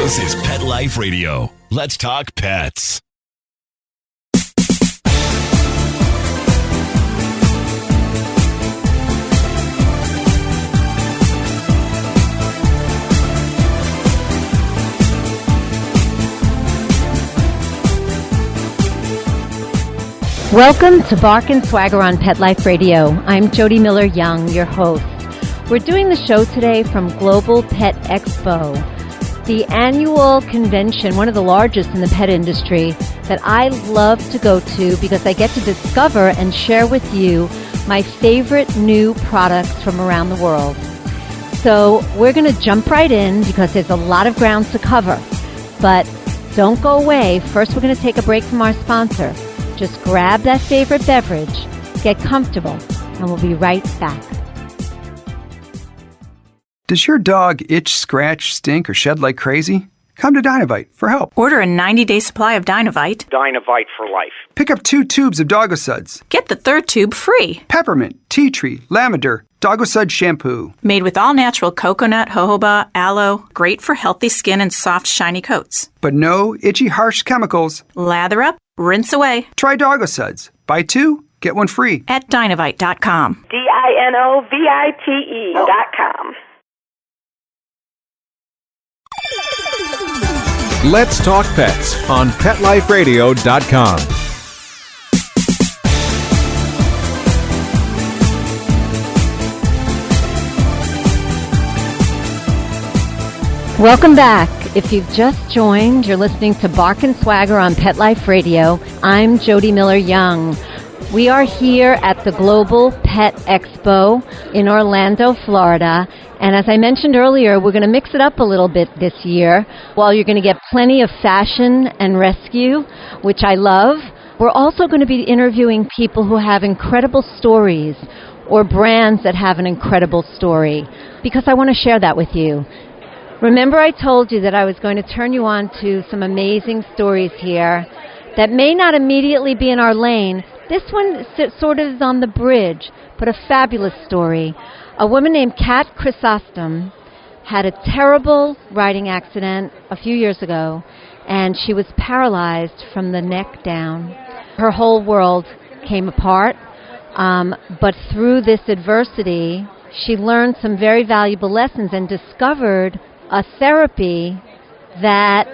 This is Pet Life Radio. Let's talk pets. Welcome to Bark and Swagger on Pet Life Radio. I'm Jody Miller-Young, your host. We're doing the show today from Global Pet Expo, the annual convention, one of the largest in the pet industry, that I love to go to because I get to discover and share with you my favorite new products from around the world. So we're going to jump right in because there's a lot of ground to cover. But don't go away. First, we're going to take a break from our sponsor. Just grab that favorite beverage, get comfortable, and we'll be right back. Does your dog itch, scratch, stink, or shed like crazy? Come to Dynovite for help. Order a 90-day supply of Dynovite. Dynovite for life. Pick up 2 tubes of Doggo Suds. Get the 3rd tube free. Peppermint, tea tree, lavender, Doggo Sud shampoo. Made with all-natural coconut, jojoba, aloe. Great for healthy skin and soft, shiny coats. But no itchy, harsh chemicals. Lather up, rinse away. Try Doggo Suds. Buy 2, get 1 free. At Dynovite.com. DINOVITE.com. Let's Talk Pets on PetLifeRadio.com. Welcome back. If you've just joined, you're listening to Bark and Swagger on Pet Life Radio. I'm Jody Miller-Young. We are here at the Global Pet Expo in Orlando, Florida. And as I mentioned earlier, we're going to mix it up a little bit this year. While you're going to get plenty of fashion and rescue, which I love, we're also going to be interviewing people who have incredible stories or brands that have an incredible story, because I want to share that with you. Remember I told you that I was going to turn you on to some amazing stories here that may not immediately be in our lane. This one sort of is on the bridge, but a fabulous story. A woman named Kat Chrysostom had a terrible riding accident a few years ago, and she was paralyzed from the neck down. Her whole world came apart, but through this adversity, she learned some very valuable lessons and discovered a therapy that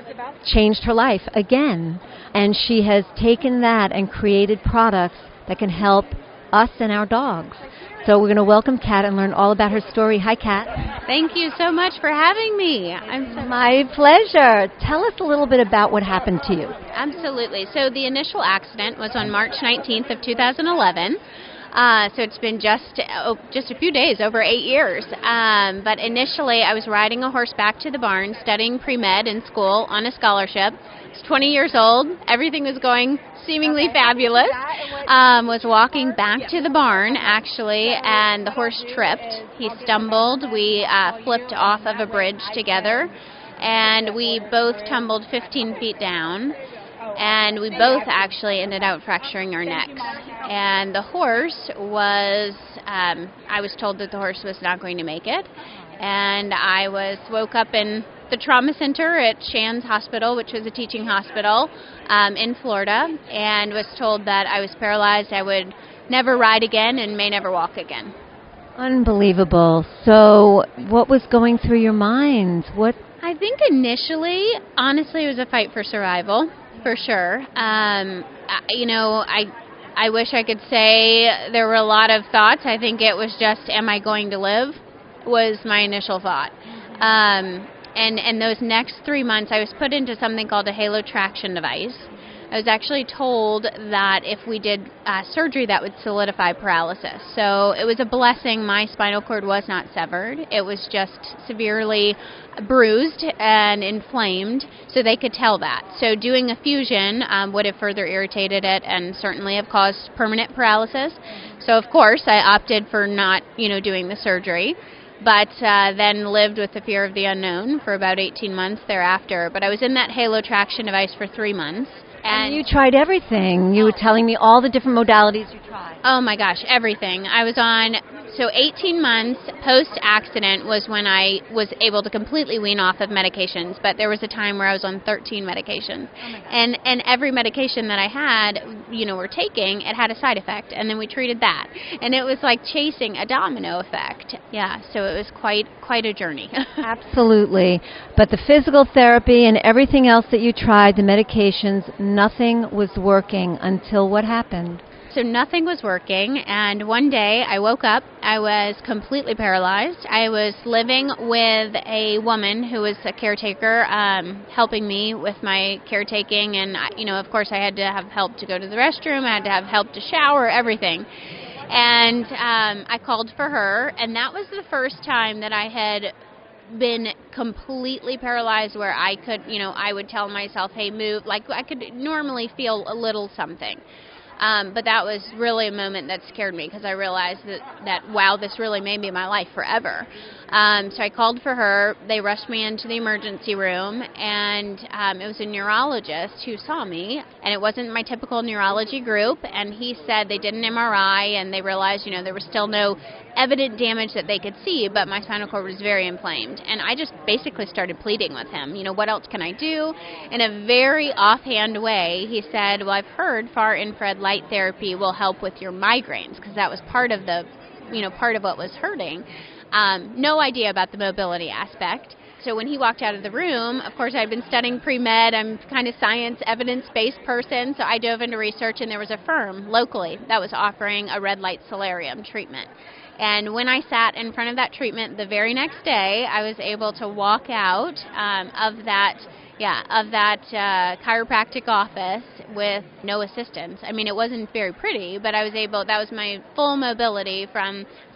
changed her life again. And she has taken that and created products that can help us and our dogs. So we're going to welcome Kat and learn all about her story. Hi, Kat. Thank you so much for having me. My pleasure. Tell us a little bit about what happened to you. Absolutely. So the initial accident was on March 19th of 2011. So it's been just a few days, over 8 years. But initially, I was riding a horse back to the barn, studying pre-med in school on a scholarship. I was 20 years old. Everything was going seemingly fabulous. Was walking back to the barn, actually, and the horse tripped. He stumbled. We flipped off of a bridge together, and we both tumbled 15 feet down. And we both actually ended up fracturing our necks. And the horse was, I was told that the horse was not going to make it. And I woke up in the trauma center at Shands Hospital, which was a teaching hospital in Florida, and was told that I was paralyzed, I would never ride again and may never walk again. Unbelievable. So what was going through your mind? I think initially, honestly, it was a fight for survival. For sure. I wish I could say there were a lot of thoughts. I think it was just, am I going to live, was my initial thought. And those next 3 months, I was put into something called a halo traction device. I was actually told that if we did surgery, that would solidify paralysis. So it was a blessing. My spinal cord was not severed. It was just severely bruised and inflamed, so they could tell that. So doing a fusion would have further irritated it and certainly have caused permanent paralysis. So, of course, I opted for not, doing the surgery. But then lived with the fear of the unknown for about 18 months thereafter. But I was in that halo traction device for 3 months. And you tried everything. You were telling me all the different modalities you tried. Oh, my gosh, everything. I was on So 18 months post-accident was when I was able to completely wean off of medications, but there was a time where I was on 13 medications. And every medication that I had, were taking, it had a side effect, and then we treated that. And it was like chasing a domino effect. Yeah, so it was quite a journey. Absolutely. But the physical therapy and everything else that you tried, the medications, nothing was working until what happened? So nothing was working, and one day I woke up. I was completely paralyzed. I was living with a woman who was a caretaker, helping me with my caretaking, and of course I had to have help to go to the restroom. I had to have help to shower, everything. And I called for her, and that was the first time that I had been completely paralyzed, where I could, I would tell myself, hey, move, like I could normally feel a little something. But that was really a moment that scared me, because I realized that wow, this really may be my life forever. So I called for her. They rushed me into the emergency room, and it was a neurologist who saw me, and it wasn't my typical neurology group, and he said they did an MRI, and they realized, there was still no evident damage that they could see, but my spinal cord was very inflamed. And I just basically started pleading with him, what else can I do? In a very offhand way, he said, well, I've heard far infrared light therapy will help with your migraines, because that was part of what was hurting. No idea about the mobility aspect. So when he walked out of the room, of course, I'd been studying pre-med. I'm kind of science, evidence-based person, so I dove into research, and there was a firm locally that was offering a red light solarium treatment. And when I sat in front of that treatment the very next day, I was able to walk out of that chiropractic office with no assistance. I mean, it wasn't very pretty, but I was able, that was my full mobility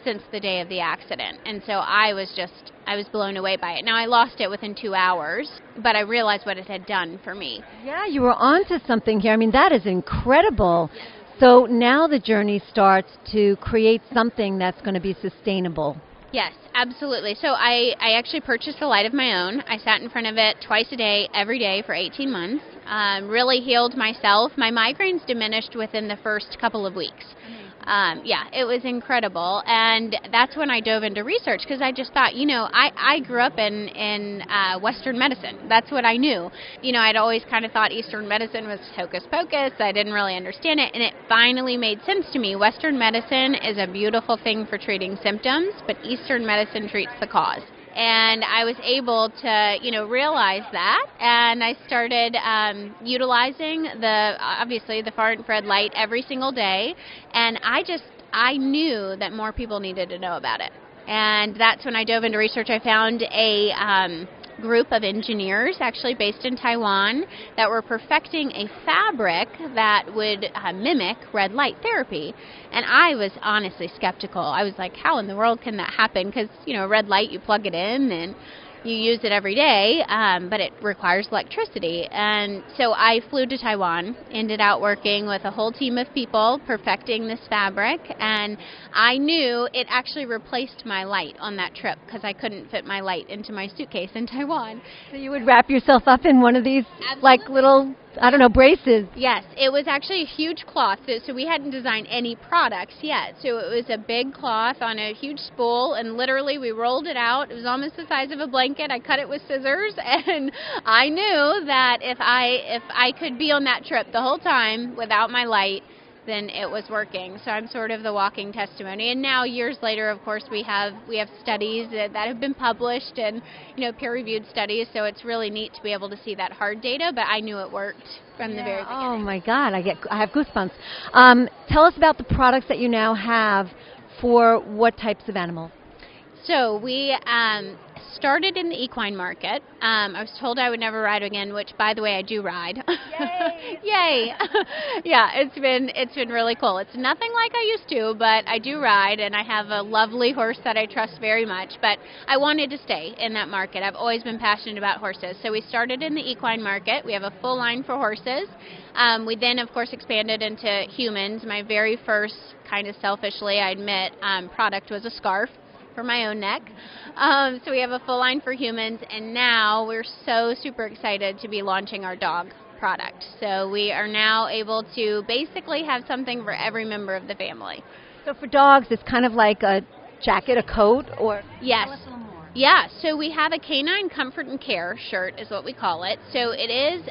since the day of the accident. And so I was blown away by it. Now, I lost it within 2 hours, but I realized what it had done for me. Yeah, you were onto something here. I mean, that is incredible. So now the journey starts to create something that's going to be sustainable. Yes, absolutely. So I actually purchased a light of my own. I sat in front of it twice a day, every day for 18 months. Really healed myself. My migraines diminished within the first couple of weeks. It was incredible. And that's when I dove into research, because I just thought, I grew up in Western medicine. That's what I knew. I'd always kind of thought Eastern medicine was hocus pocus. I didn't really understand it. And it finally made sense to me. Western medicine is a beautiful thing for treating symptoms, but Eastern medicine treats the cause. And I was able to, realize that, and I started utilizing the far infrared light every single day, and I knew that more people needed to know about it. And that's when I dove into research. I found a group of engineers, actually based in Taiwan, that were perfecting a fabric that would mimic red light therapy. And I was honestly skeptical. I was like, how in the world can that happen? Because, red light, you plug it in and you use it every day, but it requires electricity. And so I flew to Taiwan, ended out working with a whole team of people perfecting this fabric, and I knew it actually replaced my light on that trip, because I couldn't fit my light into my suitcase in Taiwan. So you would wrap yourself up in one of these, Absolutely. like little, braces. Yes, it was actually a huge cloth, so we hadn't designed any products yet. So it was a big cloth on a huge spool, and literally we rolled it out. It was almost the size of a blanket. I cut it with scissors, and I knew that if I could be on that trip the whole time without my light, then it was working. So I'm sort of the walking testimony. And now, years later, of course, we have studies that have been published, and peer-reviewed studies. So it's really neat to be able to see that hard data. But I knew it worked from the very beginning. Oh my God, I have goosebumps. Tell us about the products that you now have for what types of animals. So we started in the equine market. I was told I would never ride again, which, by the way, I do ride. Yay! Yay! Yeah, it's been really cool. It's nothing like I used to, but I do ride, and I have a lovely horse that I trust very much. But I wanted to stay in that market. I've always been passionate about horses. So we started in the equine market. We have a full line for horses. We then, of course, expanded into humans. My very first, kind of selfishly, I admit, product was a scarf for my own neck. So we have a full line for humans, and now we're so super excited to be launching our dog product. So we are now able to basically have something for every member of the family. So for dogs, it's kind of like a jacket, a coat, or Yes. tell us a little more. Yeah, so we have a canine comfort and care shirt is what we call it. So it is,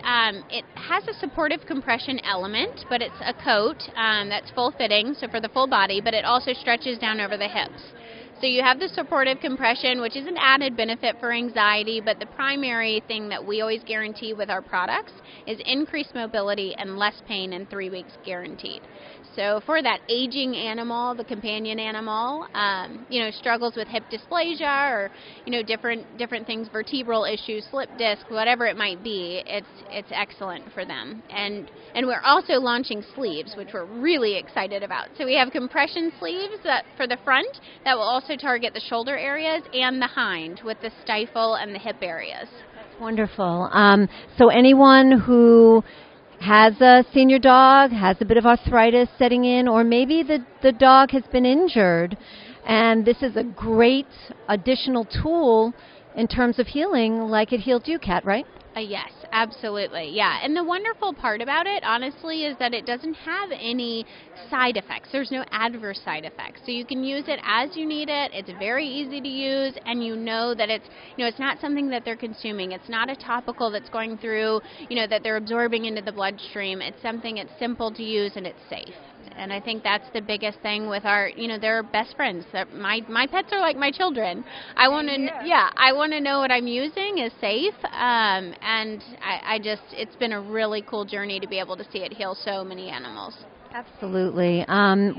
it has a supportive compression element, but it's a coat that's full fitting, so for the full body, but it also stretches down over the hips. So you have the supportive compression, which is an added benefit for anxiety, but the primary thing that we always guarantee with our products is increased mobility and less pain in 3 weeks guaranteed. So for that aging animal, the companion animal, struggles with hip dysplasia or, different things, vertebral issues, slip disc, whatever it might be, it's excellent for them. And we're also launching sleeves, which we're really excited about. So we have compression sleeves for the front that will also target the shoulder areas and the hind with the stifle and the hip areas. That's wonderful. So anyone who has a senior dog, has a bit of arthritis setting in, or maybe the dog has been injured, and this is a great additional tool in terms of healing, like it healed you, Kat, right? Yes, absolutely. Yeah, and the wonderful part about it, honestly, is that it doesn't have any side effects. There's no adverse side effects. So you can use it as you need it. It's very easy to use, and you know that it's not something that they're consuming. It's not a topical that's going through, that they're absorbing into the bloodstream. It's something that's simple to use and it's safe. And I think that's the biggest thing with our, they're best friends. My pets are like my children. I want to know what I'm using is safe. And it's been a really cool journey to be able to see it heal so many animals. Absolutely.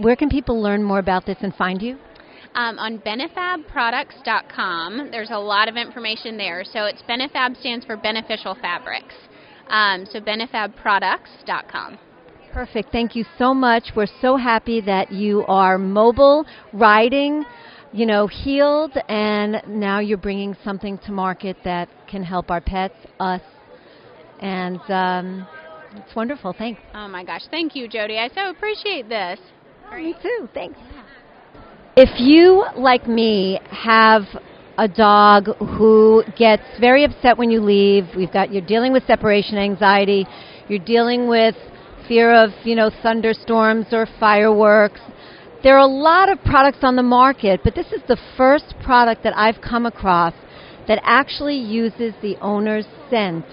Where can people learn more about this and find you? On benefabproducts.com. There's a lot of information there. So it's Benefab stands for beneficial fabrics. So benefabproducts.com. Perfect. Thank you so much. We're so happy that you are mobile, riding, healed, and now you're bringing something to market that can help our pets, us, and it's wonderful. Thanks. Oh, my gosh. Thank you, Jody. I so appreciate this. Me too. Thanks. If you, like me, have a dog who gets very upset when you leave, you're dealing with separation anxiety, you're dealing with fear of, thunderstorms or fireworks. There are a lot of products on the market, but this is the first product that I've come across that actually uses the owner's scent,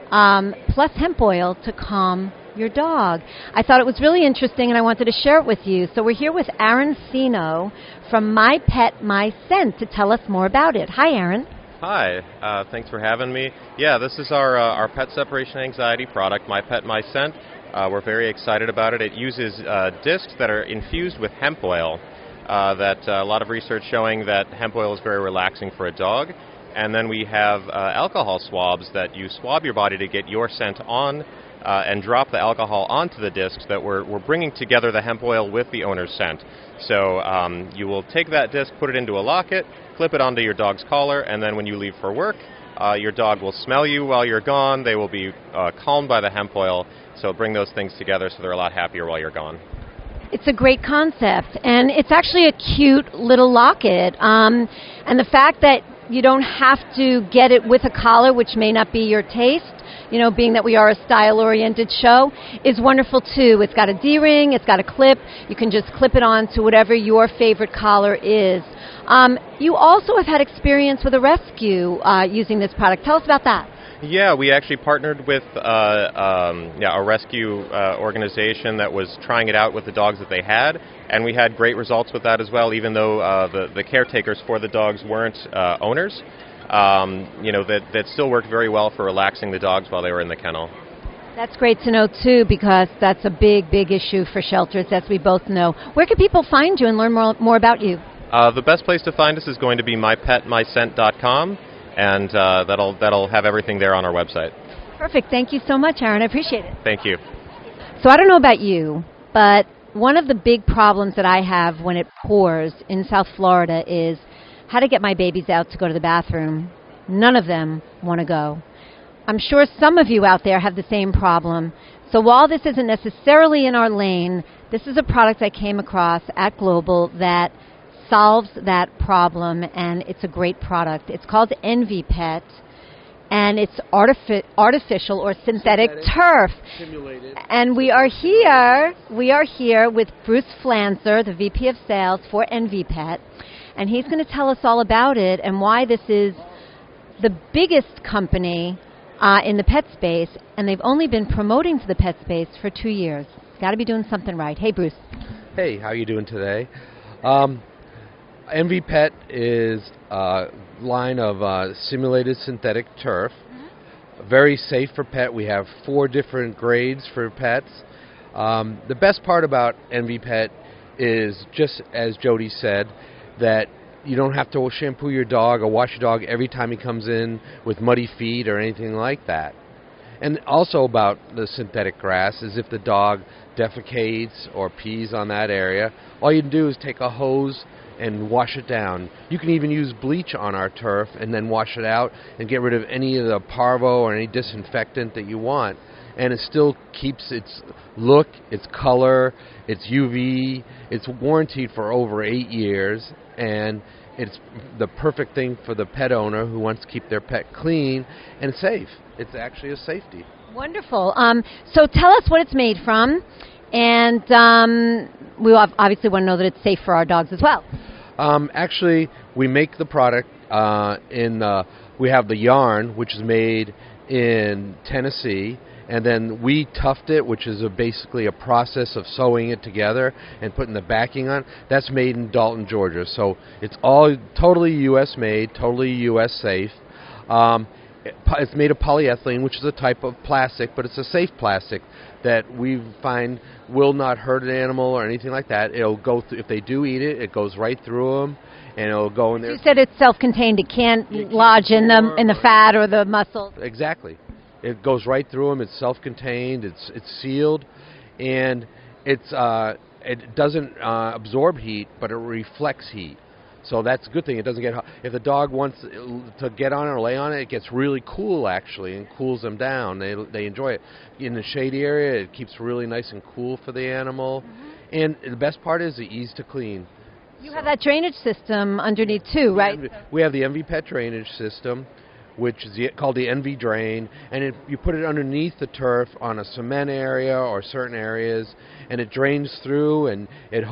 plus hemp oil to calm your dog. I thought it was really interesting, and I wanted to share it with you. So we're here with Aaron Sino from My Pet, My Scent to tell us more about it. Hi, Aaron. Hi, thanks for having me. Yeah, this is our pet separation anxiety product, My Pet, My Scent. We're very excited about it. It uses discs that are infused with hemp oil. A lot of research showing that hemp oil is very relaxing for a dog. And then we have alcohol swabs that you swab your body to get your scent on and drop the alcohol onto the discs that we're bringing together the hemp oil with the owner's scent. So you will take that disc, put it into a locket, clip it onto your dog's collar, and then when you leave for work, your dog will smell you while you're gone. They will be calmed by the hemp oil. So bring those things together so they're a lot happier while you're gone. It's a great concept, and it's actually a cute little locket. And the fact that you don't have to get it with a collar, which may not be your taste, being that we are a style-oriented show, is wonderful too. It's got a D-ring, it's got a clip. You can just clip it on to whatever your favorite collar is. You also have had experience with a rescue using this product. Tell us about that. Yeah, we actually partnered with a rescue organization that was trying it out with the dogs that they had, and we had great results with that as well, even though the caretakers for the dogs weren't owners. That still worked very well for relaxing the dogs while they were in the kennel. That's great to know, too, because that's a big, big issue for shelters, as we both know. Where can people find you and learn more about you? The best place to find us is going to be mypetmyscent.com. And that'll have everything there on our website. Perfect. Thank you so much, Aaron. I appreciate it. Thank you. So I don't know about you, but one of the big problems that I have when it pours in South Florida is how to get my babies out to go to the bathroom. None of them want to go. I'm sure some of you out there have the same problem. So while this isn't necessarily in our lane, this is a product I came across at Global that solves that problem, and it's a great product. It's called Envy Pet, and it's artificial or synthetic turf. Simulated. And we are here with Bruce Flanzer, the VP of Sales for Envy Pet. and he's going to tell us all about it and why this is the biggest company in the pet space, and they've only been promoting to the pet space for 2 years. Got to be doing something right. Hey, Bruce. Hey, how you doing today? MV Pet is a line of simulated synthetic turf. Very safe for pet. We have 4 different grades for pets. The best part about MV Pet is, just as Jody said, that you don't have to shampoo your dog or wash your dog every time he comes in with muddy feet or anything like that. And also about the synthetic grass is if the dog defecates or pees on that area, all you can do is take a hose and wash it down. You can even use bleach on our turf and then wash it out and get rid of any of the parvo or any disinfectant that you want. And it still keeps its look, its color, its UV. It's warranted for over 8 years, and it's the perfect thing for the pet owner who wants to keep their pet clean and safe. It's actually a safety. Wonderful. So tell us what it's made from, and we obviously want to know that it's safe for our dogs as well. Actually, we make the product we have the yarn, which is made in Tennessee, and then we tuft it, which is basically a process of sewing it together and putting the backing on. That's made in Dalton, Georgia. So it's all totally U.S. made, totally U.S. safe. It's made of polyethylene, which is a type of plastic, but it's a safe plastic that we find will not hurt an animal or anything like that. It'll go through, if they do eat it, it goes right through them, and it'll go in there. You said it's self-contained. It can't lodge in the fat or the muscles. Exactly. It goes right through them. It's self-contained. It's sealed, and it doesn't absorb heat, but it reflects heat. So that's a good thing. It doesn't get hot. If the dog wants to get on it or lay on it, it gets really cool, actually, and cools them down. They enjoy it. In the shady area, it keeps really nice and cool for the animal. And the best part is the ease to clean. You have that drainage system underneath, too, right? We have the MV Pet drainage system, which is called the NV Drain, and you put it underneath the turf on a cement area or certain areas, and it drains through, and it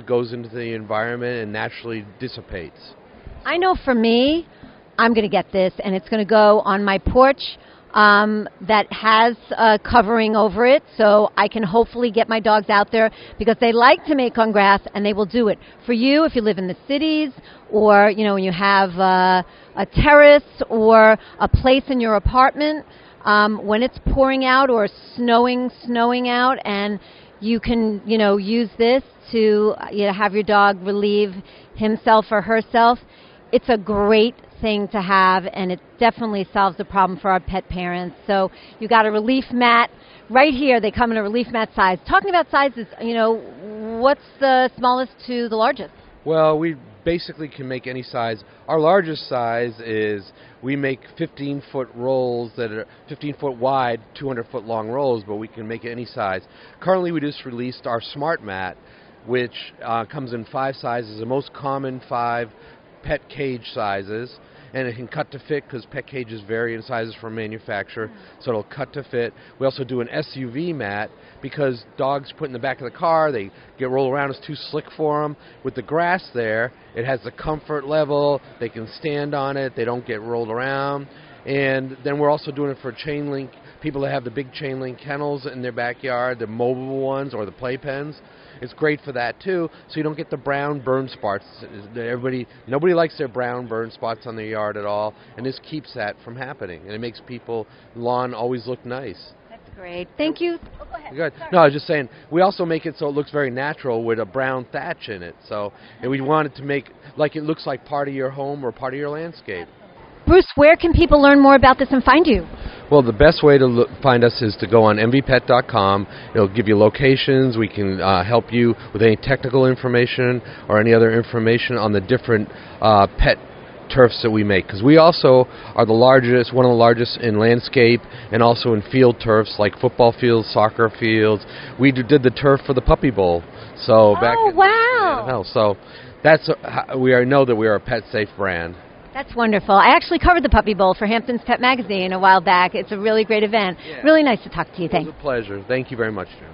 goes into the environment and naturally dissipates. I know for me, I'm going to get this, and it's going to go on my porch that has a covering over it, so I can hopefully get my dogs out there, because they like to make on grass, and they will do it. For you, if you live in the cities, or when you have a terrace or a place in your apartment, when it's pouring out or snowing out, and you can use this to have your dog relieve himself or herself, it's a great thing to have, and it definitely solves the problem for our pet parents. So you got a relief mat right here. They come in a relief mat size. Talking about sizes, what's the smallest to the largest? Well, we basically can make any size. Our largest size is we make 15-foot rolls that are 15-foot wide, 200-foot long rolls, but we can make it any size. Currently, we just released our Smart Mat, which comes in 5 sizes, the most common 5 pet cage sizes, and it can cut to fit because pet cages vary in sizes from manufacturer, so it'll cut to fit. We also do an SUV mat because dogs put in the back of the car, they get rolled around, it's too slick for them. With the grass there, it has the comfort level, they can stand on it, they don't get rolled around. And then we're also doing it for chain link, people that have the big chain link kennels in their backyard, the mobile ones or the playpens. It's great for that too, so you don't get the brown burn spots. Nobody likes their brown burn spots on their yard at all, and this keeps that from happening, and it makes people's lawn always look nice. That's great. Thank you. Oh, go ahead. Good. No, I was just saying, we also make it so it looks very natural with a brown thatch in it. So and we want it to make like it looks like part of your home or part of your landscape. Bruce, where can people learn more about this and find you? Well, the best way to find us is to go on mvpet.com. It'll give you locations. We can help you with any technical information or any other information on the different pet turfs that we make. Because we also are the largest, one of the largest in landscape and also in field turfs like football fields, soccer fields. We did the turf for the Puppy Bowl. So wow! So that's we know that we are a pet safe brand. That's wonderful. I actually covered the Puppy Bowl for Hampton's Pet Magazine a while back. It's a really great event. Yeah. Really nice to talk to you. It was a pleasure. Thank you very much, Jim.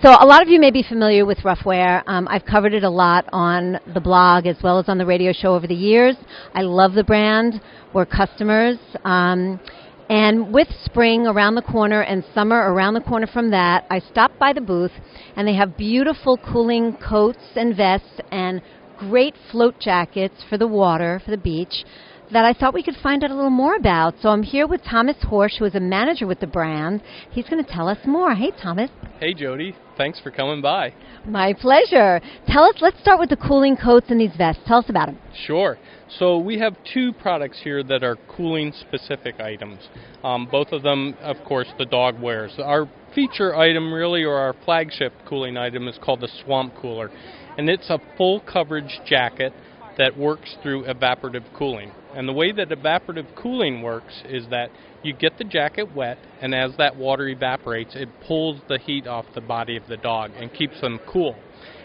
So a lot of you may be familiar with Roughwear. I've covered it a lot on the blog as well as on the radio show over the years. I love the brand. We're customers. And with spring around the corner and summer around the corner from that, I stopped by the booth, and they have beautiful cooling coats and vests and great float jackets for the water, for the beach, that I thought we could find out a little more about. So I'm here with Thomas Horsch, who is a manager with the brand. He's going to tell us more. Hey, Thomas. Hey, Jody. Thanks for coming by. My pleasure. Let's start with the cooling coats and these vests. Tell us about them. Sure. So we have two products here that are cooling-specific items. Both of them, of course, the dog wears. Our feature item, really, or our flagship cooling item, is called the Swamp Cooler. And it's a full-coverage jacket that works through evaporative cooling. And the way that evaporative cooling works is that you get the jacket wet, and as that water evaporates, it pulls the heat off the body of the dog and keeps them cool.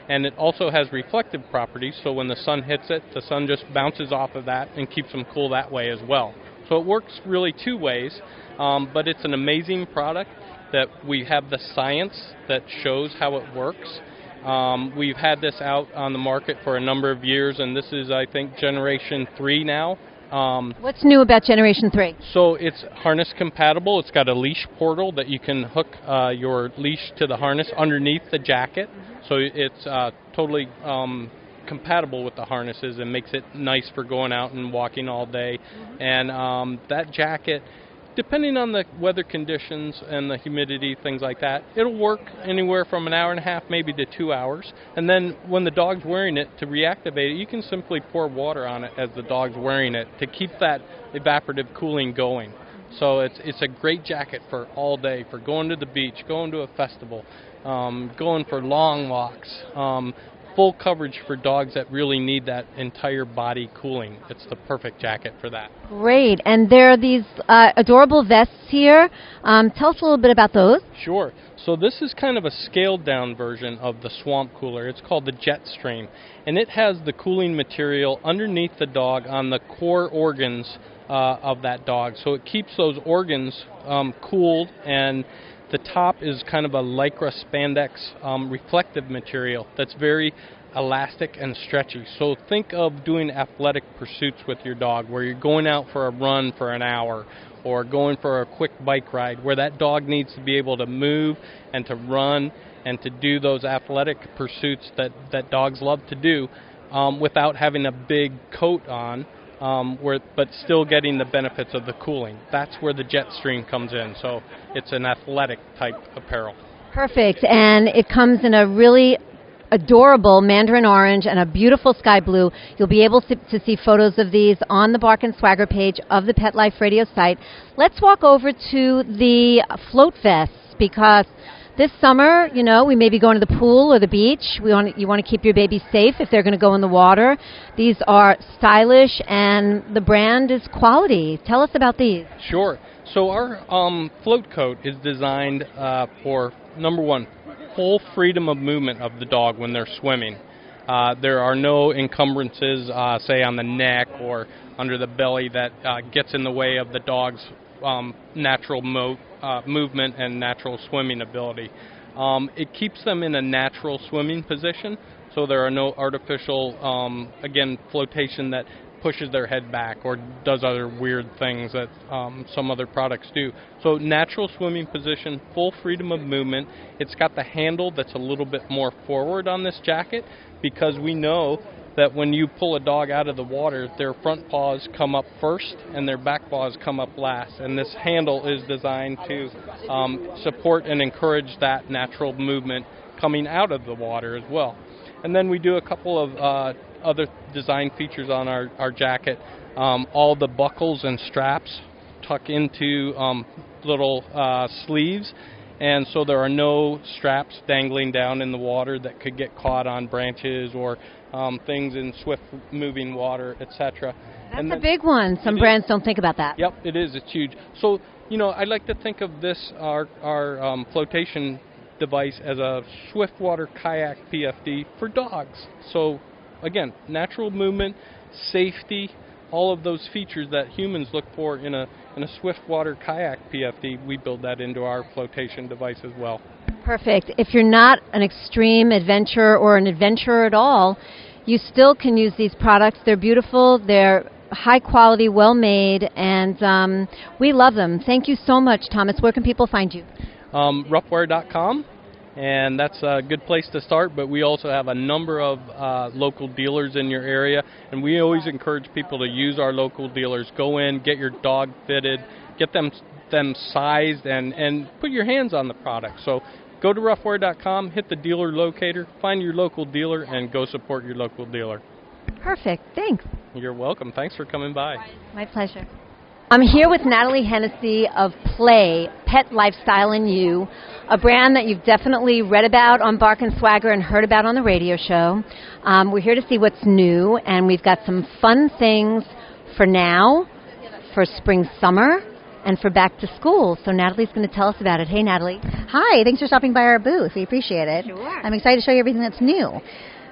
And it also has reflective properties, so when the sun hits it, the sun just bounces off of that and keeps them cool that way as well. So it works really two ways, but it's an amazing product that we have the science that shows how it works. We've had this out on the market for a number of years, and this is, I think, Generation 3 now. What's new about Generation 3? So it's harness compatible. It's got a leash portal that you can hook your leash to the harness underneath the jacket. So it's totally compatible with the harnesses and makes it nice for going out and walking all day. And that jacket, depending on the weather conditions and the humidity, things like that, it'll work anywhere from an hour and a half, maybe to 2 hours. And then when the dog's wearing it, to reactivate it, you can simply pour water on it as the dog's wearing it to keep that evaporative cooling going. So it's a great jacket for all day, for going to the beach, going to a festival, going for long walks. Full coverage for dogs that really need that entire body cooling. It's the perfect jacket for that. Great. And there are these adorable vests here. Tell us a little bit about those. Sure. So this is kind of a scaled-down version of the Swamp Cooler. It's called the Jetstream. And it has the cooling material underneath the dog on the core organs of that dog. So it keeps those organs cooled, and the top is kind of a lycra spandex reflective material that's very elastic and stretchy. So think of doing athletic pursuits with your dog, where you're going out for a run for an hour or going for a quick bike ride, where that dog needs to be able to move and to run and to do those athletic pursuits that dogs love to do without having a big coat on. But still getting the benefits of the cooling. That's where the Jetstream comes in. So it's an athletic type apparel. Perfect. And it comes in a really adorable mandarin orange and a beautiful sky blue. You'll be able to see photos of these on the Bark and Swagger page of the Pet Life Radio site. Let's walk over to the float vests, because this summer, we may be going to the pool or the beach. You want to keep your baby safe if they're going to go in the water. These are stylish, and the brand is quality. Tell us about these. Sure. So our float coat is designed for, number one, full freedom of movement of the dog when they're swimming. There are no encumbrances, say, on the neck or under the belly that gets in the way of the dog's natural movement and natural swimming ability. It keeps them in a natural swimming position, so there are no artificial, flotation that pushes their head back or does other weird things that some other products do. So natural swimming position, full freedom of movement. It's got the handle that's a little bit more forward on this jacket, because we know that when you pull a dog out of the water, their front paws come up first and their back paws come up last. And this handle is designed to support and encourage that natural movement coming out of the water as well. And then we do a couple of other design features on our jacket. All the buckles and straps tuck into little sleeves. And so there are no straps dangling down in the water that could get caught on branches or things in swift-moving water, etc. That's a big one. Some brands don't think about that. Yep, it is. It's huge. So, I like to think of this, our flotation device, as a swiftwater kayak PFD for dogs. So, again, natural movement, safety, all of those features that humans look for in a swiftwater kayak PFD, we build that into our flotation device as well. Perfect. If you're not an extreme adventurer or an adventurer at all, you still can use these products. They're beautiful. They're high quality, well made, and we love them. Thank you so much, Thomas. Where can people find you? Roughwear.com, and that's a good place to start, but we also have a number of local dealers in your area, and we always encourage people to use our local dealers. Go in, get your dog fitted, get them sized, and put your hands on the product. So go to roughwear.com, hit the dealer locator, find your local dealer, and go support your local dealer. Perfect. Thanks. You're welcome. Thanks for coming by. My pleasure. I'm here with Natalie Hennessy of Play, Pet Lifestyle and You, a brand that you've definitely read about on Bark and Swagger and heard about on the radio show. We're here to see what's new, and we've got some fun things for now, for spring, summer, and for back to school. So Natalie's going to tell us about it. Hey, Natalie. Hi. Thanks for stopping by our booth. We appreciate it. Sure. I'm excited to show you everything that's new.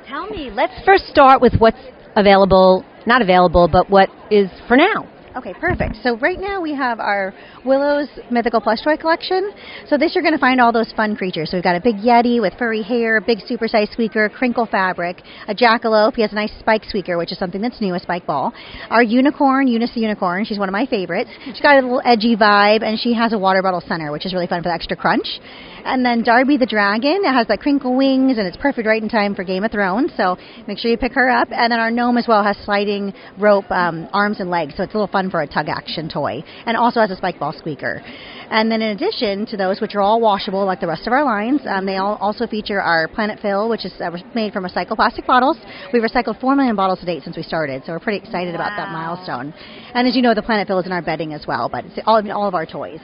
Tell me, let's first start with what's available, not available, but what is for now. Okay, perfect. So right now we have our Willow's Mythical Plush Toy Collection. So this you're going to find all those fun creatures. So we've got a big Yeti with furry hair, a big supersized squeaker, crinkle fabric, a jackalope. He has a nice spike squeaker, which is something that's new, a spike ball. Our unicorn, Eunice the unicorn, she's one of my favorites. She's got a little edgy vibe, and she has a water bottle center, which is really fun for the extra crunch. And then Darby the dragon, it has like crinkle wings, and it's perfect right in time for Game of Thrones, so make sure you pick her up. And then our gnome as well has sliding rope arms and legs, so it's a little fun for a tug action toy, and also has a spike ball squeaker. And then in addition to those, which are all washable like the rest of our lines, they all also feature our Planet Fill, which is made from recycled plastic bottles. We've recycled 4 million bottles to date since we started, so we're pretty excited about that milestone. And as you know, the Planet Fill is in our bedding as well, but it's all of our toys.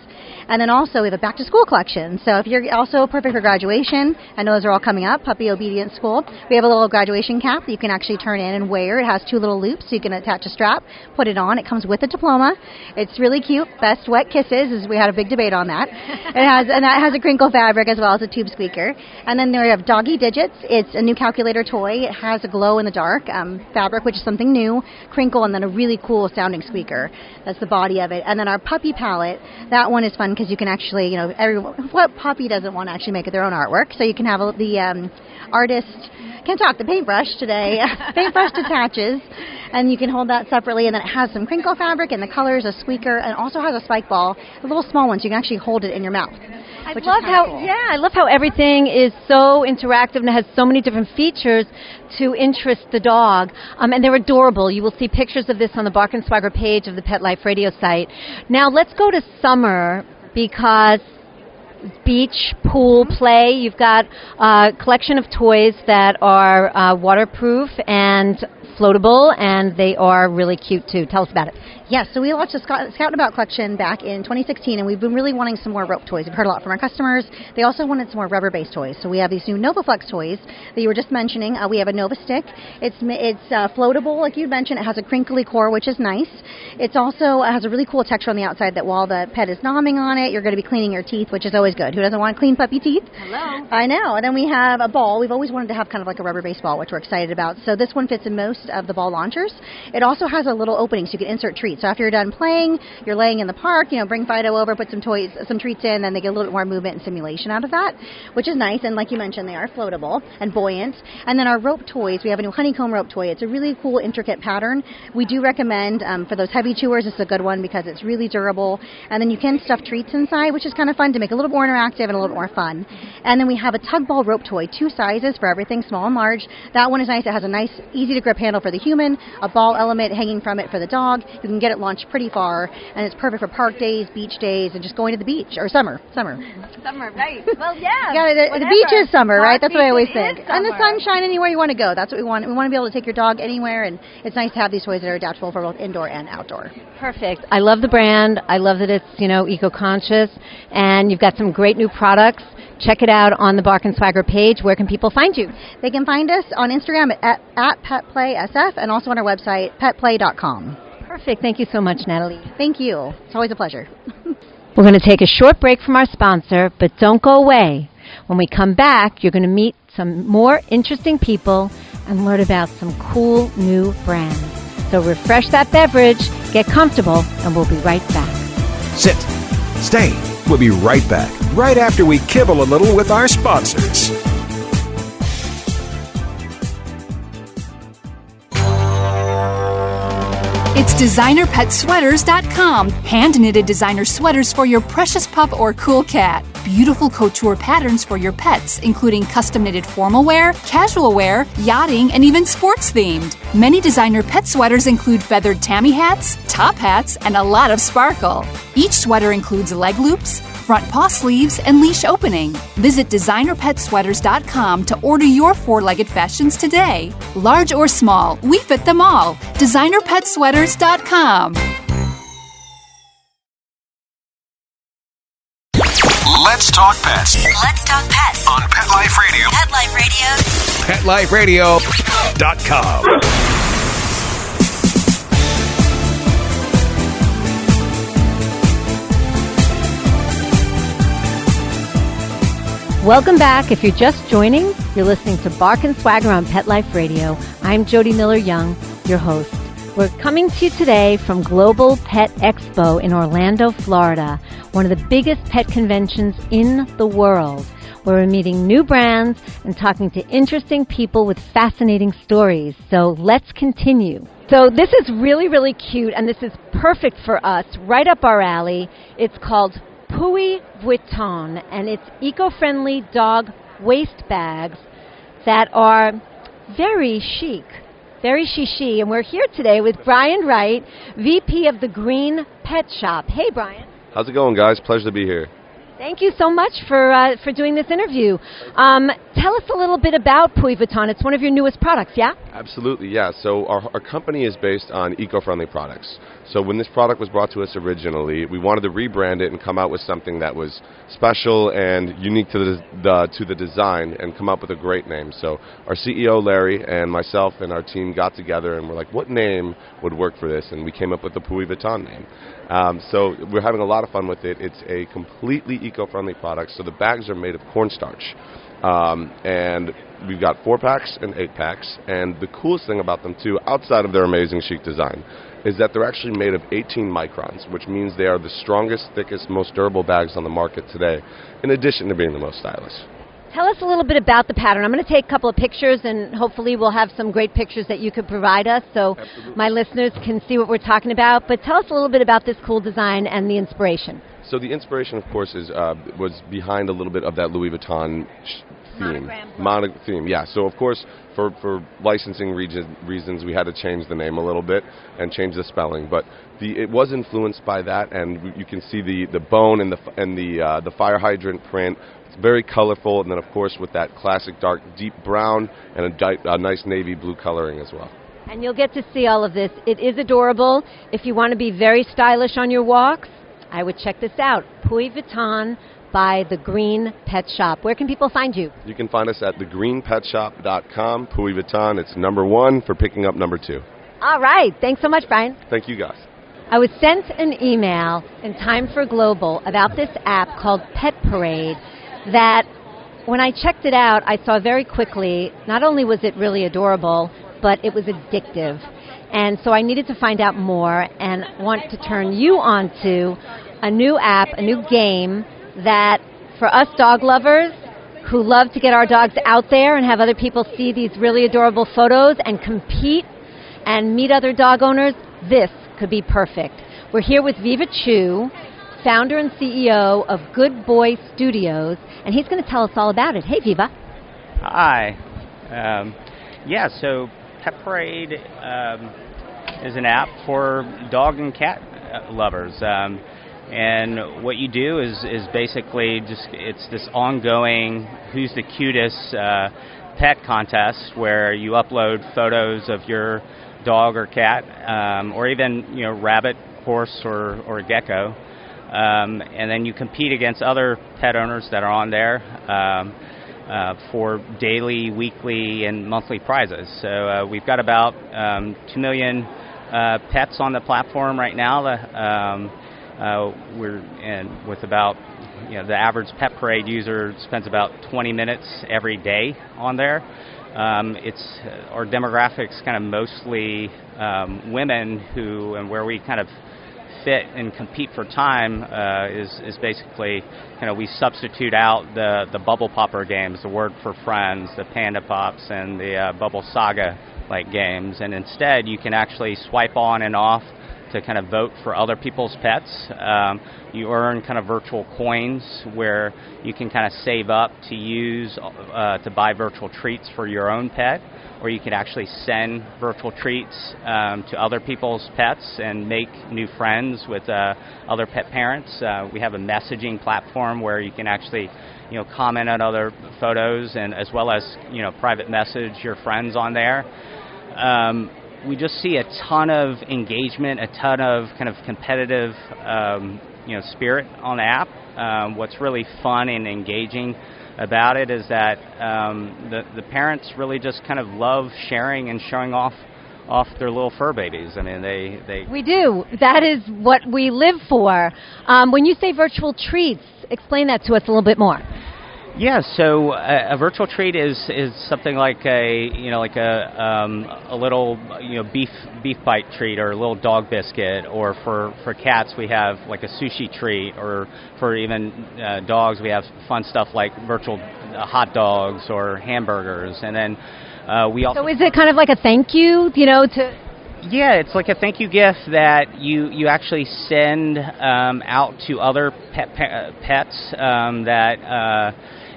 And then also we have a back to school collection, so if you're also perfect for graduation, I know those are all coming up, Puppy Obedience School, we have a little graduation cap that you can actually turn in and wear. It has 2 little loops, so you can attach a strap, put it on. It comes with a diploma. It's really cute. Best wet kisses, we had a big debate on that. And that has a crinkle fabric as well as a tube squeaker. And then there we have Doggy Digits. It's a new calculator toy. It has a glow in the dark fabric, which is something new, crinkle, and then a really cool sounding squeaker. That's the body of it. And then our puppy palette, that one is fun because you can actually, what puppy doesn't want to actually make their own artwork? So you can have the artist, can't talk, the paintbrush today. Paintbrush detaches, and you can hold that separately, and then it has some crinkle fabric and the colors, a squeaker, and also has a spike ball, a little small one, so you can actually hold it in your mouth. I love how everything is so interactive and has so many different features to interest the dog, and they're adorable. You will see pictures of this on the Bark and Swagger page of the Pet Life Radio site. Now let's go to summer, because beach, pool, play. You've got a collection of toys that are waterproof and floatable, and they are really cute too. Tell us about it. Yes, so we launched the Scout and About collection back in 2016, and we've been really wanting some more rope toys. We've heard a lot from our customers. They also wanted some more rubber-based toys. So we have these new NovaFlex toys that you were just mentioning. We have a Nova Stick. It's floatable, like you mentioned. It has a crinkly core, which is nice. It's also has a really cool texture on the outside that while the pet is nomming on it, you're going to be cleaning your teeth, which is always good. Who doesn't want clean puppy teeth? Hello. I know. And then we have a ball. We've always wanted to have kind of like a rubber-based ball, which we're excited about. So this one fits in most of the ball launchers. It also has a little opening so you can insert treats. So after you're done playing, you're laying in the park, bring Fido over, put some treats in, and they get a little bit more movement and simulation out of that, which is nice. And like you mentioned, they are floatable and buoyant. And then our rope toys, we have a new honeycomb rope toy. It's a really cool, intricate pattern. We do recommend for those heavy chewers, it's a good one because it's really durable. And then you can stuff treats inside, which is kind of fun to make it a little more interactive and a little bit more fun. And then we have a tug ball rope toy, 2 sizes for everything, small and large. That one is nice. It has a nice, easy to grip handle for the human, a ball element hanging from it for the dog. You can get it launched pretty far, and it's perfect for park days, beach days, and just going to the beach, or summer. Summer, right. Well, yeah. The beach is summer, right? That's what I always think. And the sun sunshine anywhere you want to go. That's what we want. We want to be able to take your dog anywhere, and it's nice to have these toys that are adaptable for both indoor and outdoor. Perfect. I love the brand. I love that it's, eco-conscious, and you've got some great new products. Check it out on the Bark and Swagger page. Where can people find you? They can find us on Instagram at PetPlaySF, and also on our website, petplay.com. Perfect. Thank you so much, Natalie. Thank you. It's always a pleasure. We're going to take a short break from our sponsor, but don't go away. When we come back, you're going to meet some more interesting people and learn about some cool new brands. So refresh that beverage, get comfortable, and we'll be right back. Sit. Stay. We'll be right back, right after we kibble a little with our sponsors. It's DesignerPetSweaters.com. Hand-knitted designer sweaters for your precious pup or cool cat. Beautiful couture patterns for your pets, including custom-knitted formal wear, casual wear, yachting, and even sports-themed. Many designer pet sweaters include feathered tammy hats, top hats, and a lot of sparkle. Each sweater includes leg loops, front paw sleeves, and leash opening. Visit DesignerPetSweaters.com to order your four-legged fashions today. Large or small, we fit them all. DesignerPetSweaters.com. Let's talk pets. Let's talk pets On Pet Life Radio. Pet Life Radio. PetLifeRadio.com. Welcome back. If you're just joining, you're listening to Bark and Swagger on Pet Life Radio. I'm Jody Miller-Young, your host. We're coming to you today from Global Pet Expo in Orlando, Florida, one of the biggest pet conventions in the world, where we're meeting new brands and talking to interesting people with fascinating stories. So let's continue. So this is really, really cute, and this is perfect for us, right up our alley. It's called Louis Vuitton, and it's eco-friendly dog waste bags that are very chic, very chic. And we're here today with Brian Wright, VP of the Green Pet Shop. Hey, Brian. How's it going, guys? Pleasure to be here. Thank you so much for doing this interview. Tell us a little bit about Louis Vuitton. It's one of your newest products, yeah? Absolutely, yeah. So our company is based on eco-friendly products. So when this product was brought to us originally, we wanted to rebrand it and come out with something that was special and unique to the design and come up with a great name. So our CEO, Larry, and myself and our team got together and we're like, what name would work for this? And we came up with the Louis Vuitton name. So we're having a lot of fun with it. It's a completely eco-friendly product. So the bags are made of cornstarch. And we've got 4-packs and 8-packs. And the coolest thing about them, too, outside of their amazing chic design, is that they're actually made of 18 microns, which means they are the strongest, thickest, most durable bags on the market today, in addition to being the most stylish. Tell us a little bit about the pattern. I'm going to take a couple of pictures, and hopefully we'll have some great pictures that you could provide us so my listeners can see what we're talking about. But tell us a little bit about this cool design and the inspiration. So the inspiration, of course, was behind a little bit of that Louis Vuitton theme. Yeah. So of course, for licensing reasons, we had to change the name a little bit and change the spelling. But it was influenced by that, and you can see the bone and the fire hydrant print. It's very colorful, and then of course with that classic dark deep brown and a nice navy blue coloring as well. And you'll get to see all of this. It is adorable. If you want to be very stylish on your walks, I would check this out. Louis Vuitton by The Green Pet Shop. Where can people find you? You can find us at thegreenpetshop.com. Louis Vuitton, it's number 1 for picking up number 2. All right. Thanks so much, Brian. Thank you, guys. I was sent an email in Time for Global about this app called Pet Parade that when I checked it out, I saw very quickly, not only was it really adorable, but it was addictive. And so I needed to find out more and want to turn you on to a new app, a new game that for us dog lovers who love to get our dogs out there and have other people see these really adorable photos and compete and meet other dog owners, this could be perfect. We're here with Viva Chu, founder and CEO of Good Boy Studios, and he's going to tell us all about it. Hey, Viva. Hi. So Pet Parade is an app for dog and cat lovers. And what you do is basically it's this ongoing who's the cutest pet contest where you upload photos of your dog or cat, or even rabbit, horse, or gecko. And then you compete against other pet owners that are on there for daily, weekly, and monthly prizes. So we've got about 2 million pets on the platform right now. we're in with about, the average Pet Parade user spends about 20 minutes every day on there. It's our demographics kind of mostly women who, and where we kind of fit and compete for time is basically we substitute out the Bubble Popper games, the Word for Friends, the Panda Pops, and the Bubble Saga like games, and instead you can actually swipe on and off to kind of vote for other people's pets. You earn kind of virtual coins where you can kind of save up to use to buy virtual treats for your own pet, or you could actually send virtual treats to other people's pets and make new friends with other pet parents. We have a messaging platform where you can actually comment on other photos, and as well as private message your friends on there. We just see a ton of engagement, a ton of kind of competitive spirit on the app. What's really fun and engaging about it is that the parents really just kind of love sharing and showing off their little fur babies. I mean, they We do. That is what we live for. When you say virtual treats, explain that to us a little bit more. Yeah, so a virtual treat is something like a little beef bite treat, or a little dog biscuit, or for cats we have like a sushi treat, or for even dogs we have fun stuff like virtual hot dogs or hamburgers, and then we also. So is it kind of like a thank you, to? Yeah, it's like a thank you gift that you actually send out to other pets that.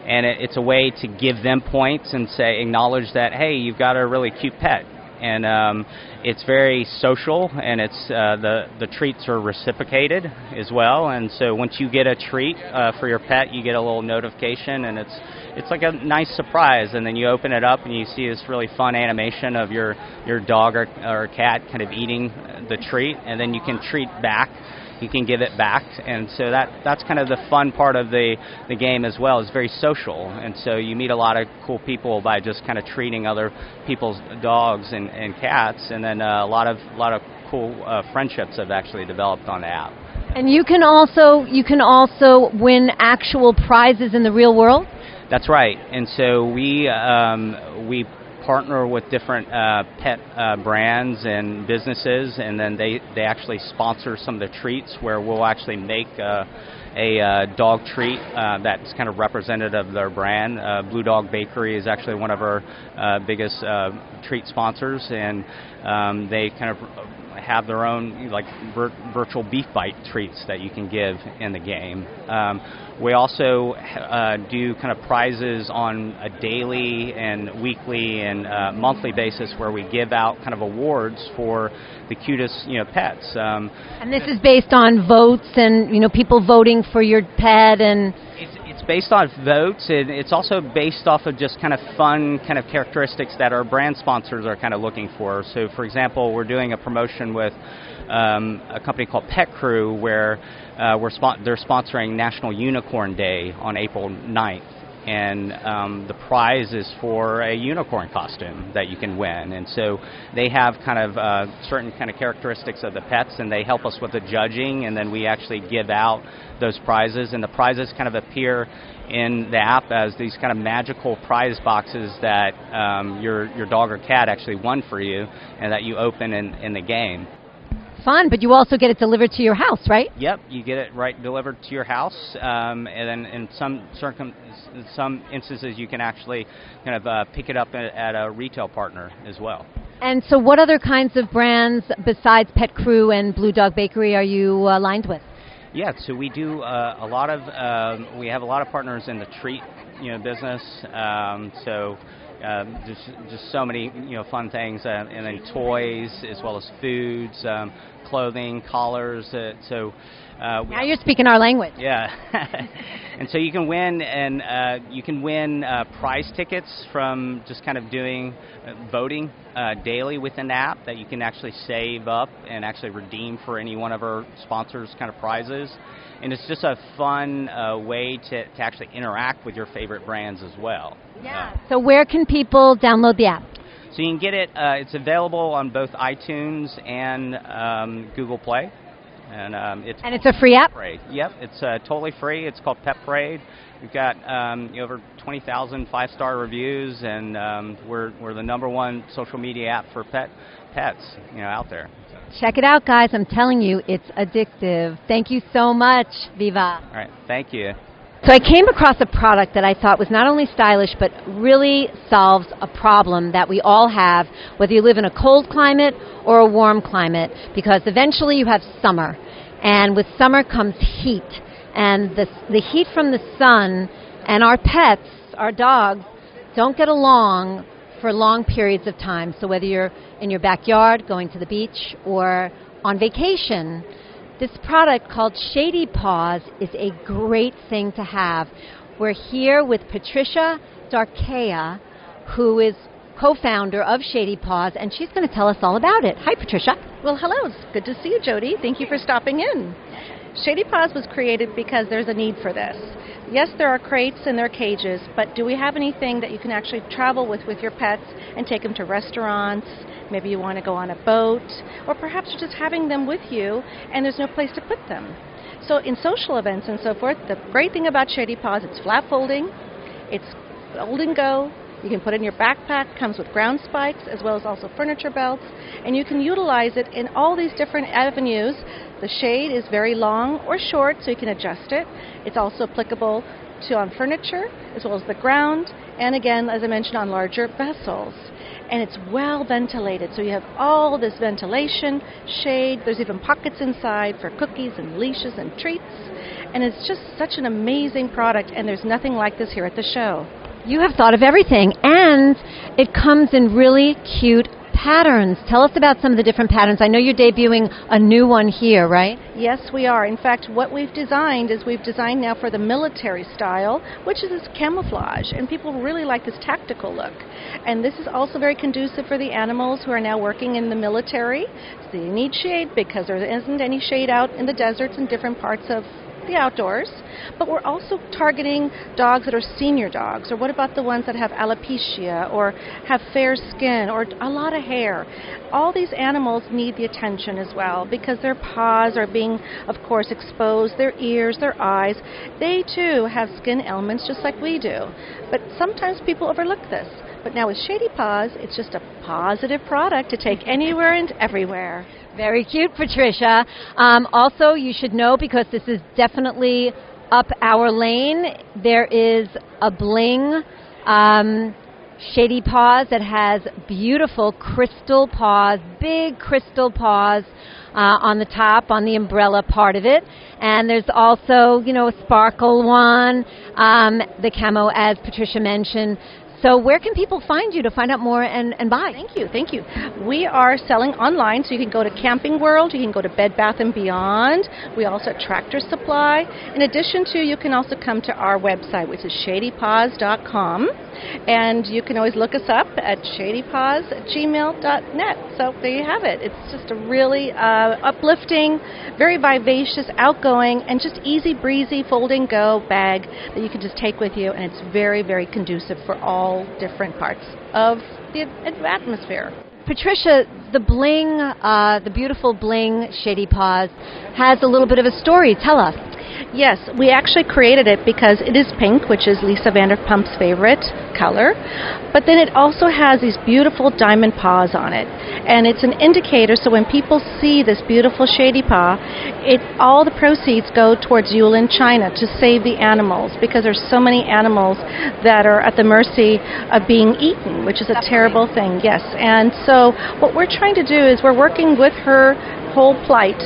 And it's a way to give them points and acknowledge that, hey, you've got a really cute pet. And it's very social, and it's the treats are reciprocated as well. And so once you get a treat for your pet, you get a little notification, and it's like a nice surprise. And then you open it up, and you see this really fun animation of your dog or cat kind of eating the treat, and then you can treat back. You can give it back, and so that's kind of the fun part of the game as well. It's very social, and so you meet a lot of cool people by just kind of treating other people's dogs and cats, and then a lot of cool friendships have actually developed on the app. And you can also win actual prizes in the real world? That's right, and so we partner with different pet brands and businesses, and then they actually sponsor some of the treats where we'll actually make a dog treat that's kind of representative of their brand. Blue Dog Bakery is actually one of our biggest treat sponsors, and they kind of have their own virtual beef bite treats that you can give in the game. We also do kind of prizes on a daily and weekly and monthly basis where we give out kind of awards for the cutest pets. And this is based on votes and people voting for your pet, and it's based on votes, and it's also based off of just kind of fun kind of characteristics that our brand sponsors are kind of looking for. So, for example, we're doing a promotion with a company called Pet Crew where they're sponsoring National Unicorn Day on April 9th. And the prize is for a unicorn costume that you can win. And so they have kind of certain kind of characteristics of the pets, and they help us with the judging, and then we actually give out those prizes. And the prizes kind of appear in the app as these kind of magical prize boxes that your dog or cat actually won for you, and that you open in the game. Fun, but you also get it delivered to your house, right? Yep, you get it delivered to your house, and then in some instances you can actually kind of pick it up at a retail partner as well. And so what other kinds of brands besides Pet Crew and Blue Dog Bakery are you aligned with? Yeah, so we do a lot of we have a lot of partners in the treat business. Just so many fun things, and then toys as well as foods, clothing, collars. Now you're speaking our language. Yeah, and so you can win, prize tickets from just kind of doing voting daily within the app that you can actually save up and actually redeem for any one of our sponsors' kind of prizes. And it's just a fun way to actually interact with your favorite brands as well. Yeah. So where can people download the app? So you can get it. It's available on both iTunes and Google Play. And it's a free app? Free. Yep, it's totally free. It's called Pet Parade. We've got over 20,000 5-star reviews, and we're the #1 social media app for pets out there. Check it out, guys. I'm telling you, it's addictive. Thank you so much, Viva. All right, thank you. So I came across a product that I thought was not only stylish, but really solves a problem that we all have, whether you live in a cold climate or a warm climate, because eventually you have summer. And with summer comes heat. And the heat from the sun and our pets, our dogs, don't get along for long periods of time. So whether you're in your backyard, going to the beach, or on vacation, this product called Shady Paws is a great thing to have. We're here with Patricia Darkea, who is co-founder of Shady Paws, and she's going to tell us all about it. Hi, Patricia. Well, hello. It's good to see you, Jody. Thank you for stopping in. Shady Paws was created because there's a need for this. Yes, there are crates and there are cages, but do we have anything that you can actually travel with your pets and take them to restaurants? Maybe you want to go on a boat, or perhaps you're just having them with you and there's no place to put them. So in social events and so forth, the great thing about Shady Paws, it's flat folding, it's fold and go. You can put it in your backpack, comes with ground spikes as well as also furniture belts, and you can utilize it in all these different avenues. The shade is very long or short, so you can adjust it. It's also applicable to on furniture as well as the ground, and again, as I mentioned, on larger vessels. And it's well ventilated, so you have all this ventilation, shade. There's even pockets inside for cookies and leashes and treats, and it's just such an amazing product, and there's nothing like this here at the show. You have thought of everything, and it comes in really cute patterns. Tell us about some of the different patterns. I know you're debuting a new one here, right? Yes, we are. In fact, what we've designed is we've designed now for the military style, which is this camouflage, and people really like this tactical look. And this is also very conducive for the animals who are now working in the military. So they need shade because there isn't any shade out in the deserts and different parts of the outdoors, but we're also targeting dogs that are senior dogs, or what about the ones that have alopecia or have fair skin or a lot of hair? All these animals need the attention as well because their paws are being, of course, exposed, their ears, their eyes. They too have skin ailments just like we do, but sometimes people overlook this. But now with Shady Paws, it's just a positive product to take anywhere and everywhere. Very cute, Patricia. Also, you should know, because this is definitely up our lane, there is a bling Shady Paws that has beautiful crystal paws, big crystal paws on the top, on the umbrella part of it. And there's also, a sparkle one, the camo, as Patricia mentioned. So where can people find you to find out more and buy? Thank you. We are selling online, so you can go to Camping World, you can go to Bed Bath & Beyond. We also have Tractor Supply. In addition to, you can also come to our website, which is shadypaws.com. And you can always look us up at shadypaws@gmail.net. So there you have it. It's just a really uplifting, very vivacious, outgoing, and just easy breezy fold and go bag that you can just take with you, and it's very, very conducive for all different parts of the atmosphere. Patricia, the bling, the beautiful bling Shady Paws has a little bit of a story. Tell us. Yes, we actually created it because it is pink, which is Lisa Vanderpump's favorite color, but then it also has these beautiful diamond paws on it, and it's an indicator, so when people see this beautiful Shady Paw, all the proceeds go towards Yulin, China, to save the animals, because there's so many animals that are at the mercy of being eaten, which is a terrible thing, yes. And so what we're trying to do is we're working with her whole plight,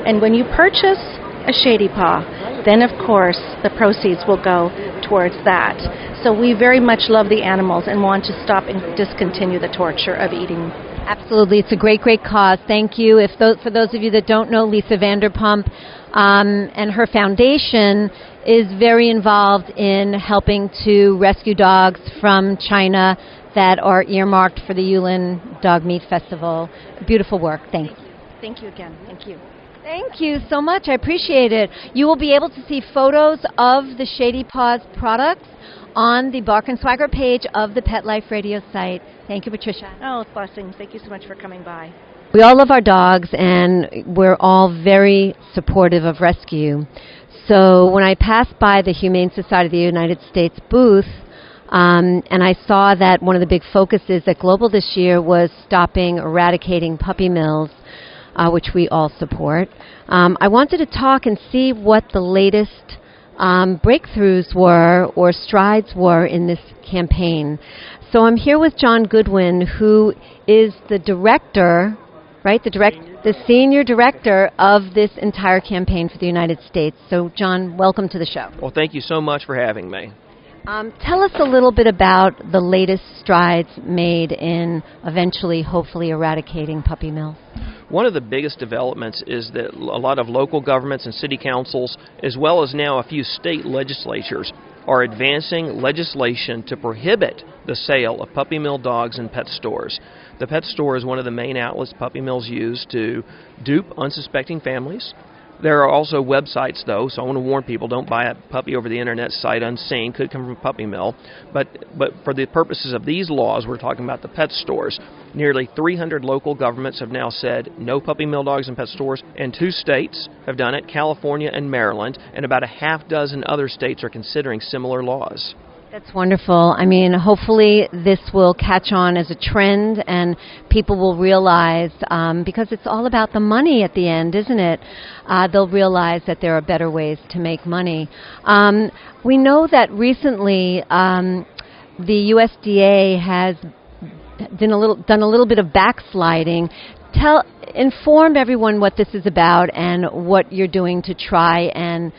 and when you purchase a Shady Paw, then of course the proceeds will go towards that. So we very much love the animals and want to stop and discontinue the torture of eating. Absolutely. It's a great, great cause. Thank you. For those of you that don't know, Lisa Vanderpump and her foundation is very involved in helping to rescue dogs from China that are earmarked for the Yulin Dog Meat Festival. Beautiful work. Thanks. Thank you again. Thank you. Thank you so much. I appreciate it. You will be able to see photos of the Shady Paws products on the Bark and Swagger page of the Pet Life Radio site. Thank you, Patricia. Oh, blessings. Thank you so much for coming by. We all love our dogs, and we're all very supportive of rescue. So when I passed by the Humane Society of the United States booth, and I saw that one of the big focuses at Global this year was stopping eradicating puppy mills, which we all support, I wanted to talk and see what the latest breakthroughs were or strides were in this campaign. So I'm here with John Goodwin, who is the director, right, the senior director of this entire campaign for the United States. So, John, welcome to the show. Well, thank you so much for having me. Tell us a little bit about the latest strides made in eventually, hopefully, eradicating puppy mills. One of the biggest developments is that a lot of local governments and city councils, as well as now a few state legislatures, are advancing legislation to prohibit the sale of puppy mill dogs in pet stores. The pet store is one of the main outlets puppy mills use to dupe unsuspecting families. There are also websites, though, so I want to warn people, don't buy a puppy over the internet sight unseen. Could come from a puppy mill. But for the purposes of these laws, we're talking about the pet stores. Nearly 300 local governments have now said no puppy mill dogs in pet stores, and 2 states have done it, California and Maryland, and about a half dozen other states are considering similar laws. That's wonderful. I mean, hopefully this will catch on as a trend and people will realize, because it's all about the money at the end, isn't it? They'll realize that there are better ways to make money. We know that recently the USDA has done a little bit of backsliding. Inform everyone what this is about and what you're doing to try and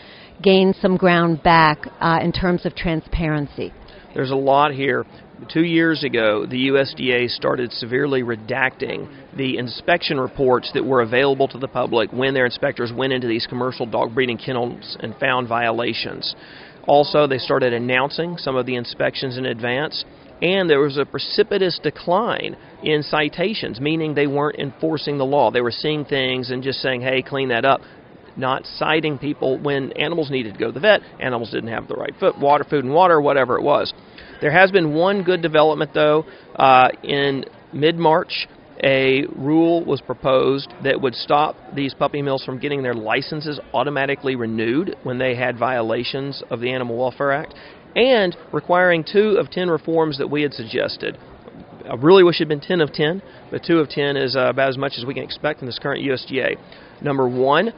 gain some ground back in terms of transparency. There's a lot here. 2 years ago, the USDA started severely redacting the inspection reports that were available to the public when their inspectors went into these commercial dog breeding kennels and found violations. Also, they started announcing some of the inspections in advance, and there was a precipitous decline in citations, meaning they weren't enforcing the law. They were seeing things and just saying, hey, clean that up, not citing people when animals needed to go to the vet, animals didn't have the right food and water, whatever it was. There has been one good development, though. In mid-March, a rule was proposed that would stop these puppy mills from getting their licenses automatically renewed when they had violations of the Animal Welfare Act, and requiring 2 of 10 reforms that we had suggested. I really wish it had been 10 of 10, but 2 of 10 is about as much as we can expect in this current USDA. Number 1,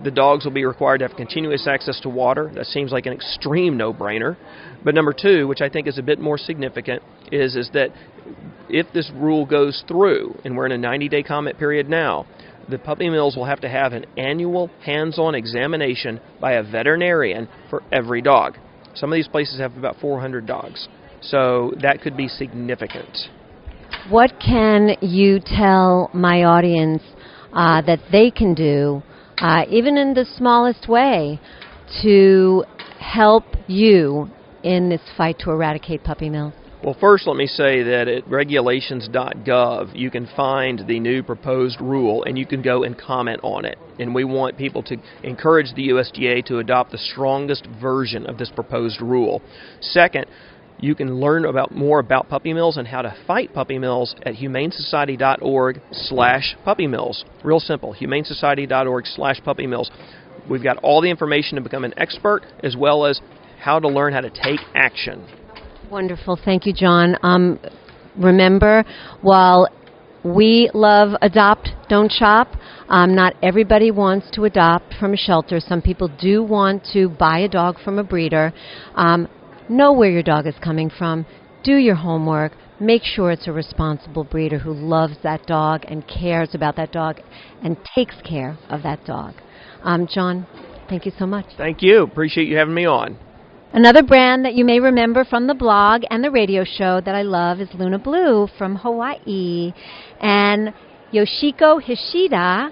the dogs will be required to have continuous access to water. That seems like an extreme no-brainer. But number 2, which I think is a bit more significant, is that if this rule goes through, and we're in a 90-day comment period now, the puppy mills will have to have an annual hands-on examination by a veterinarian for every dog. Some of these places have about 400 dogs, so that could be significant. What can you tell my audience that they can do, even in the smallest way, to help you in this fight to eradicate puppy mills? Well, first let me say that at regulations.gov you can find the new proposed rule and you can go and comment on it. And we want people to encourage the USDA to adopt the strongest version of this proposed rule. Second, you can learn more about puppy mills and how to fight puppy mills at humanesociety.org/puppy mills. Real simple, humanesociety.org/puppy mills. We've got all the information to become an expert as well as how to learn how to take action. Wonderful. Thank you, John. Remember, while we love adopt, don't shop, not everybody wants to adopt from a shelter. Some people do want to buy a dog from a breeder. Know where your dog is coming from. Do your homework. Make sure it's a responsible breeder who loves that dog and cares about that dog and takes care of that dog. John, thank you so much. Thank you. Appreciate you having me on. Another brand that you may remember from the blog and the radio show that I love is Luna Blue from Hawaii. And Yoshiko Hishida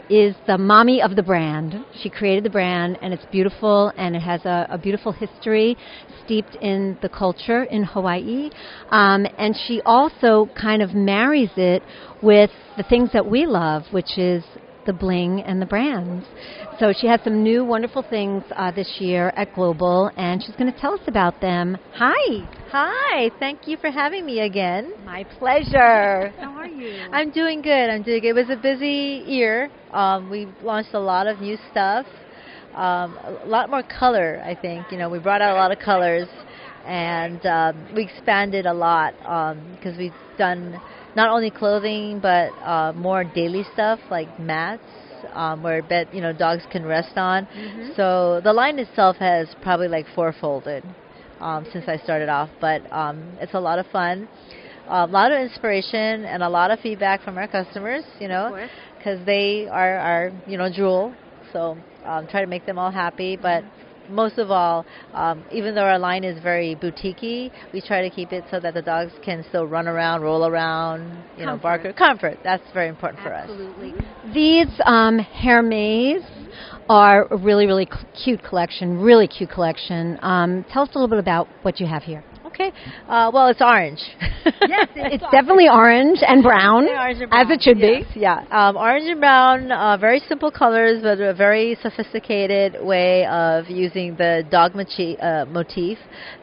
is the mommy of the brand. She created the brand, and it's beautiful, and it has a beautiful history steeped in the culture in Hawaii. And she also kind of marries it with the things that we love, which is the bling and the brands. So she has some new wonderful things this year at Global, and she's going to tell us about them. Hi. Hi. Thank you for having me again. My pleasure. How are you? I'm doing good. It was a busy year. We launched a lot of new stuff. A lot more color, I think. We brought out a lot of colors, and we expanded a lot because we've done not only clothing but more daily stuff like mats where dogs can rest on. Mm-hmm. So the line itself has probably like fourfolded since I started off, but it's a lot of fun, a lot of inspiration, and a lot of feedback from our customers. Because they are our jewel. So try to make them all happy, but most of all, even though our line is very boutique-y, we try to keep it so that the dogs can still run around, roll around, bark. Comfort. That's very important for us. Absolutely. These Hermes are a really, really cute collection, Tell us a little bit about what you have here. Okay. Well, it's orange. Yes, it's definitely orange and brown, as it should be. Yeah, orange and brown, very simple colors, but a very sophisticated way of using the dog motif.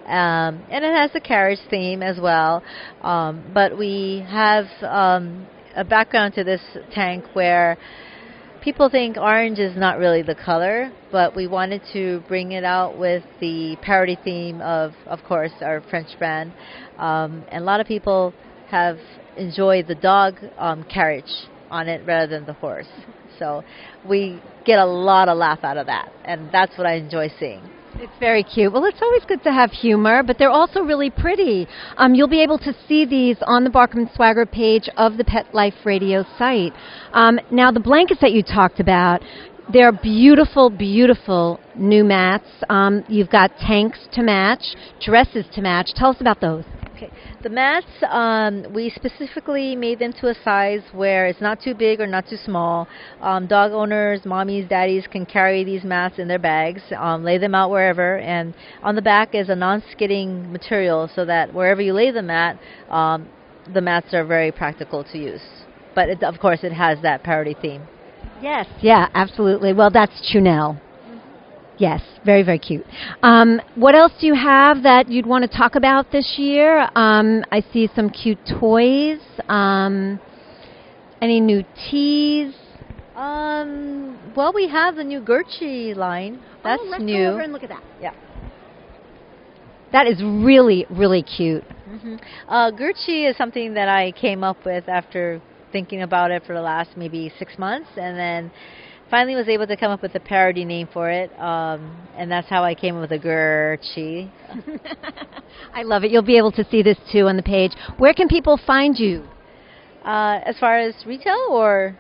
And it has the carriage theme as well. But we have a background to this tank where people think orange is not really the color, but we wanted to bring it out with the parody theme of course, our French brand. And a lot of people have enjoyed the dog carriage on it rather than the horse. So we get a lot of laugh out of that, and that's what I enjoy seeing. It's very cute. Well, it's always good to have humor, but they're also really pretty. You'll be able to see these on the Bark & Swagger page of the Pet Life Radio site. Now, the blankets that you talked about, they're beautiful, beautiful new mats. You've got tanks to match, dresses to match. Tell us about those. Okay. The mats, we specifically made them to a size where it's not too big or not too small. Dog owners, mommies, daddies can carry these mats in their bags, lay them out wherever, and on the back is a non-skidding material so that wherever you lay the mats are very practical to use. But of course it has that parody theme. Yes, yeah, absolutely. Well, that's Chunel. Yes, very, very cute. What else do you have that you'd want to talk about this year? I see some cute toys. Any new teas? Well, we have the new Gertrude line. That's let's new. Go over and look at that. Yeah. That is really, really cute. Mm-hmm. Gertrude is something that I came up with after thinking about it for the last maybe 6 months, and then finally was able to come up with a parody name for it, and that's how I came up with the Gertrude. I love it. You'll be able to see this too on the page. Where can people find you? As far as retail or?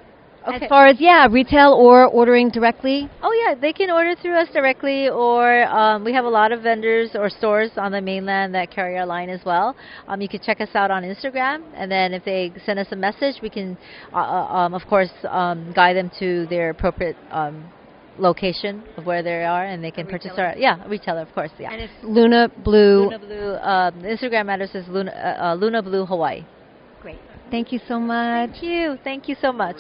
Okay. As far as, retail or ordering directly? Oh, yeah, they can order through us directly, or we have a lot of vendors or stores on the mainland that carry our line as well. You can check us out on Instagram, and then if they send us a message, we can, of course, guide them to their appropriate location of where they are, and they can purchase our, retailer, of course, yeah. And it's Luna Blue. Luna Blue, the Instagram address is Luna Blue Hawaii. Great. Thank you so much. Thank you. Thank you so much.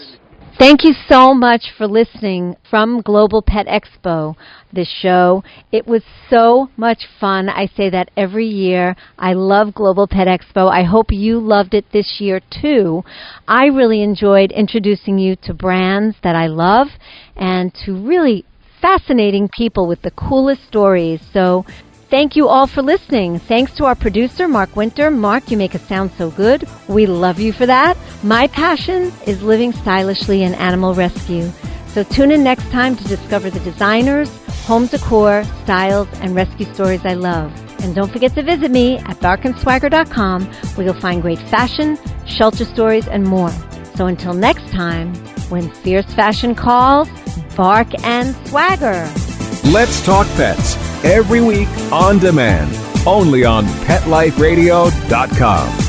Thank you so much for listening from Global Pet Expo, this show. It was so much fun. I say that every year. I love Global Pet Expo. I hope you loved it this year, too. I really enjoyed introducing you to brands that I love and to really fascinating people with the coolest stories. So thank you all for listening. Thanks to our producer, Mark Winter. Mark, you make us sound so good. We love you for that. My passion is living stylishly in animal rescue. So tune in next time to discover the designers, home decor, styles, and rescue stories I love. And don't forget to visit me at barkandswagger.com, where you'll find great fashion, shelter stories, and more. So until next time, when fierce fashion calls, bark and swagger. Let's Talk Pets, every week on demand, only on PetLifeRadio.com.